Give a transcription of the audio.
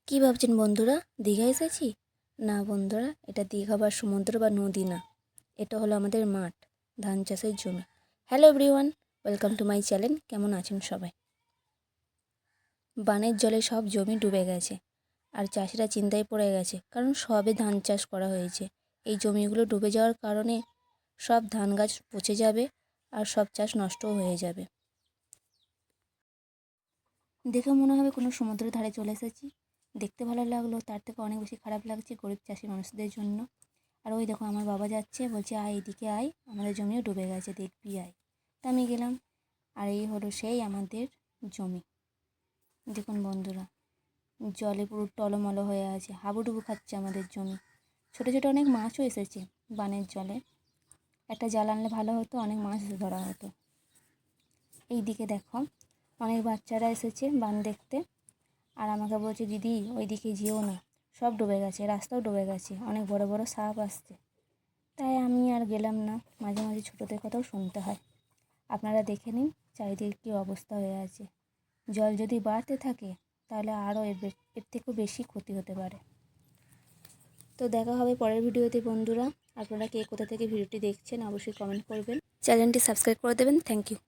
কী ভাবছেন বন্ধুরা, দীঘা এসেছি? না বন্ধুরা, এটা দীঘা বা সমুদ্র বা নদী না, এটা হলো আমাদের মাঠ, ধান চাষের জমি। Hello everyone, welcome to my channel. কেমন আছেন সবাই? বানের জলে সব জমি ডুবে গেছে আর চাষিরা চিন্তায় পড়ে গেছে, কারণ সবে ধান চাষ করা হয়েছে। এই জমিগুলো ডুবে যাওয়ার কারণে সব ধান গাছ পচে যাবে আর সব চাষ নষ্টও হয়ে যাবে। দেখে মনে হবে কোনো সমুদ্রের ধারে চলে এসেছি। দেখতে ভালো লাগলো, তার থেকে অনেক বেশি খারাপ লাগছে গরিব চাষি মানুষদের জন্য। আর ওই দেখো আমার বাবা যাচ্ছে, বলছে আয় এদিকে আয়, আমাদের জমিও ডুবে গেছে, দেখবি আয়। তা আমি গেলাম, আর এই হলো সেই আমাদের জমি। দেখুন বন্ধুরা, জলে পুরো টলমলো হয়ে আছে, হাবুডুবু খাচ্ছে আমাদের জমি। ছোটো ছোটো অনেক মাছও এসেছে বানের জলে। একটা জাল আনলে ভালো হতো, অনেক মাছ ধরা হতো। এই দিকে দেখো, অনেক বাচ্চারা এসেছে বান দেখতে, আর আমাকে বলছে দিদি ওই দিকে যেও না, সব ডুবে গেছে, রাস্তাও ডুবে গেছে, অনেক বড় বড় সাপ আসছে। তাই আমি আর গেলাম না। মাঝে মাঝে ছোটোদের কথাও শুনতে হয়। আপনারা দেখে নিন চারিদিকে কী অবস্থা হয়ে আছে। জল যদি বাড়তে থাকে তাহলে আরও এর থেকেও বেশি ক্ষতি হতে পারে। তো দেখা হবে পরের ভিডিওতে বন্ধুরা। আপনারা কে কোথা থেকে ভিডিওটি দেখছেন অবশ্যই কমেন্ট করবেন, চ্যানেলটি সাবস্ক্রাইব করে দেবেন। Thank you.